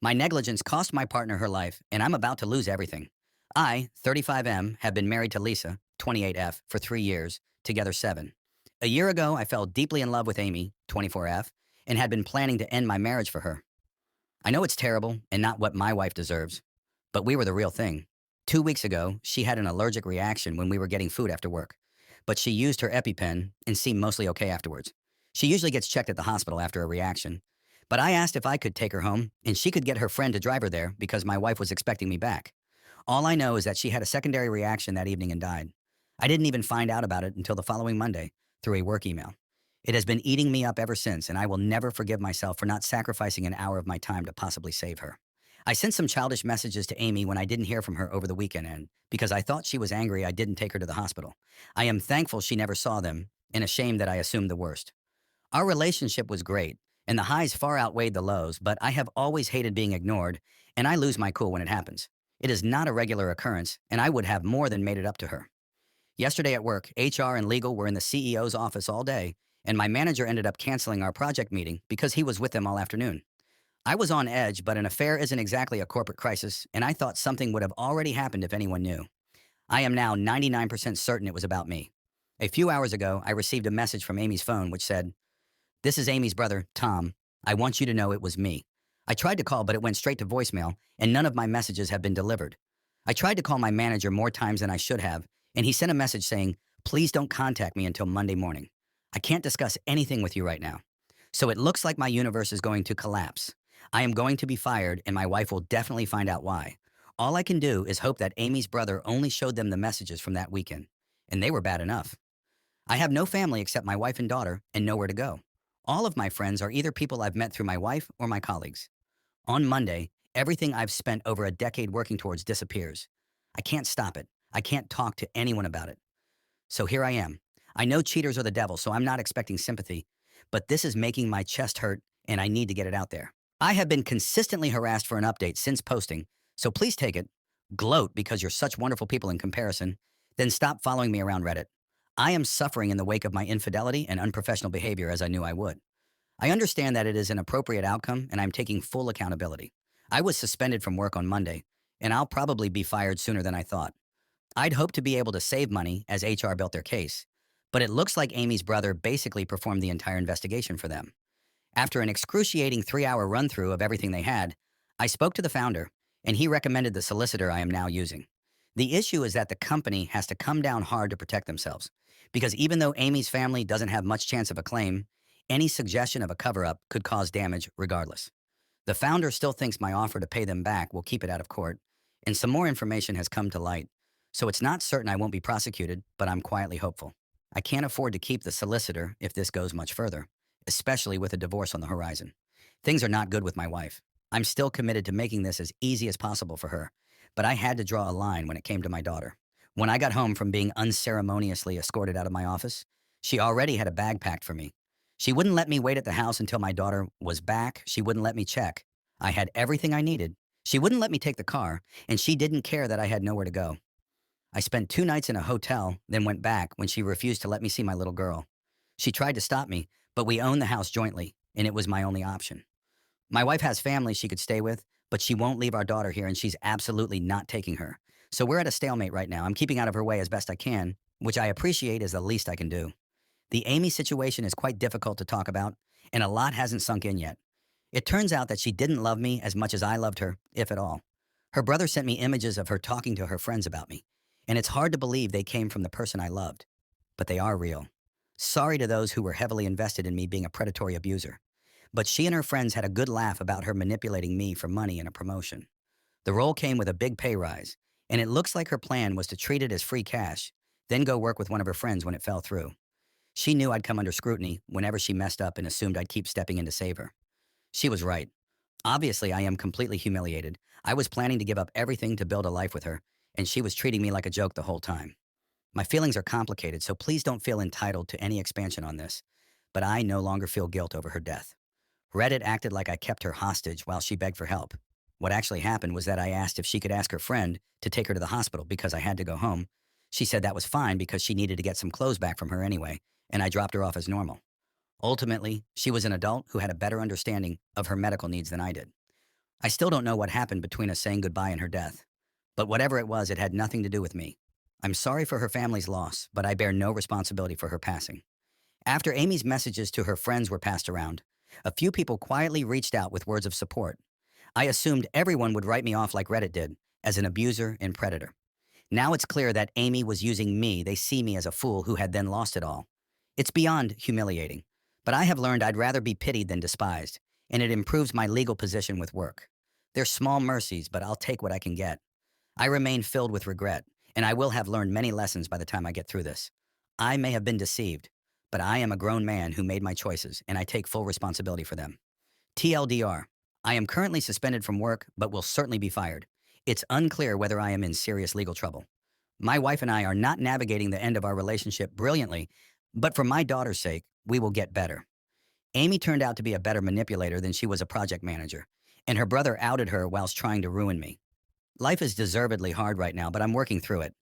My negligence cost my partner her life, and I'm about to lose everything. I, 35M, have been married to Lisa, 28F, for 3 years, together 7. A year ago, I fell deeply in love with Amy, 24F, and had been planning to end my marriage for her. I know it's terrible and not what my wife deserves, but we were the real thing. 2 weeks ago, she had an allergic reaction when we were getting food after work, but she used her EpiPen and seemed mostly okay afterwards. She usually gets checked at the hospital after a reaction, but I asked if I could take her home and she could get her friend to drive her there because my wife was expecting me back. All I know is that she had a secondary reaction that evening and died. I didn't even find out about it until the following Monday through a work email. It has been eating me up ever since, and I will never forgive myself for not sacrificing an hour of my time to possibly save her. I sent some childish messages to Amy when I didn't hear from her over the weekend and because I thought she was angry I didn't take her to the hospital. I am thankful she never saw them and ashamed that I assumed the worst. Our relationship was great, and the highs far outweighed the lows, but I have always hated being ignored, and I lose my cool when it happens. It is not a regular occurrence, and I would have more than made it up to her. Yesterday at work, HR and legal were in the CEO's office all day, and my manager ended up canceling our project meeting because he was with them all afternoon. I was on edge, but an affair isn't exactly a corporate crisis, and I thought something would have already happened if anyone knew. I am now 99% certain it was about me. A few hours ago, I received a message from Amy's phone which said, "This is Amy's brother, Tom. I want you to know it was me." I tried to call, but it went straight to voicemail, and none of my messages have been delivered. I tried to call my manager more times than I should have, and he sent a message saying, "Please don't contact me until Monday morning. I can't discuss anything with you right now." So it looks like my universe is going to collapse. I am going to be fired, and my wife will definitely find out why. All I can do is hope that Amy's brother only showed them the messages from that weekend, and they were bad enough. I have no family except my wife and daughter, and nowhere to go. All of my friends are either people I've met through my wife or my colleagues. On Monday, everything I've spent over a decade working towards disappears. I can't stop it. I can't talk to anyone about it. So here I am. I know cheaters are the devil, so I'm not expecting sympathy, but this is making my chest hurt, and I need to get it out there. I have been consistently harassed for an update since posting, so please take it, gloat because you're such wonderful people in comparison, then stop following me around Reddit. I am suffering in the wake of my infidelity and unprofessional behavior as I knew I would. I understand that it is an appropriate outcome, and I'm taking full accountability. I was suspended from work on Monday, and I'll probably be fired sooner than I thought. I'd hoped to be able to save money as HR built their case, but it looks like Amy's brother basically performed the entire investigation for them. After an excruciating 3-hour run through of everything they had, I spoke to the founder, and he recommended the solicitor I am now using. The issue is that the company has to come down hard to protect themselves, because even though Amy's family doesn't have much chance of a claim, any suggestion of a cover up could cause damage regardless. The founder still thinks my offer to pay them back will keep it out of court, and some more information has come to light, so it's not certain I won't be prosecuted, but I'm quietly hopeful. I can't afford to keep the solicitor if this goes much further, especially with a divorce on the horizon. Things are not good with my wife. I'm still committed to making this as easy as possible for her, but I had to draw a line when it came to my daughter. When I got home from being unceremoniously escorted out of my office, she already had a bag packed for me. She wouldn't let me wait at the house until my daughter was back. She wouldn't let me check. I had everything I needed. She wouldn't let me take the car, and she didn't care that I had nowhere to go. I spent 2 nights in a hotel, then went back when she refused to let me see my little girl. She tried to stop me, but we own the house jointly, and it was my only option. My wife has family she could stay with, but she won't leave our daughter here, and she's absolutely not taking her. So we're at a stalemate right now. I'm keeping out of her way as best I can, which I appreciate is the least I can do. The Amy situation is quite difficult to talk about, and a lot hasn't sunk in yet. It turns out that she didn't love me as much as I loved her, if at all. Her brother sent me images of her talking to her friends about me, and it's hard to believe they came from the person I loved. But they are real. Sorry to those who were heavily invested in me being a predatory abuser. But she and her friends had a good laugh about her manipulating me for money and a promotion. The role came with a big pay rise, and it looks like her plan was to treat it as free cash, then go work with one of her friends when it fell through. She knew I'd come under scrutiny whenever she messed up and assumed I'd keep stepping in to save her. She was right. Obviously, I am completely humiliated. I was planning to give up everything to build a life with her, and she was treating me like a joke the whole time. My feelings are complicated, so please don't feel entitled to any expansion on this, but I no longer feel guilt over her death. Reddit acted like I kept her hostage while she begged for help. What actually happened was that I asked if she could ask her friend to take her to the hospital because I had to go home. She said that was fine because she needed to get some clothes back from her anyway, and I dropped her off as normal. Ultimately, she was an adult who had a better understanding of her medical needs than I did. I still don't know what happened between us saying goodbye and her death. But whatever it was, it had nothing to do with me. I'm sorry for her family's loss, but I bear no responsibility for her passing. After Amy's messages to her friends were passed around, a few people quietly reached out with words of support. I assumed everyone would write me off like Reddit did, as an abuser and predator. Now it's clear that Amy was using me. They see me as a fool who had then lost it all. It's beyond humiliating, but I have learned I'd rather be pitied than despised, and it improves my legal position with work. They're small mercies, but I'll take what I can get. I remain filled with regret, and I will have learned many lessons by the time I get through this. I may have been deceived, but I am a grown man who made my choices, and I take full responsibility for them. TLDR, I am currently suspended from work, but will certainly be fired. It's unclear whether I am in serious legal trouble. My wife and I are not navigating the end of our relationship brilliantly, but for my daughter's sake, we will get better. Amy turned out to be a better manipulator than she was a project manager, and her brother outed her whilst trying to ruin me. Life is deservedly hard right now, but I'm working through it.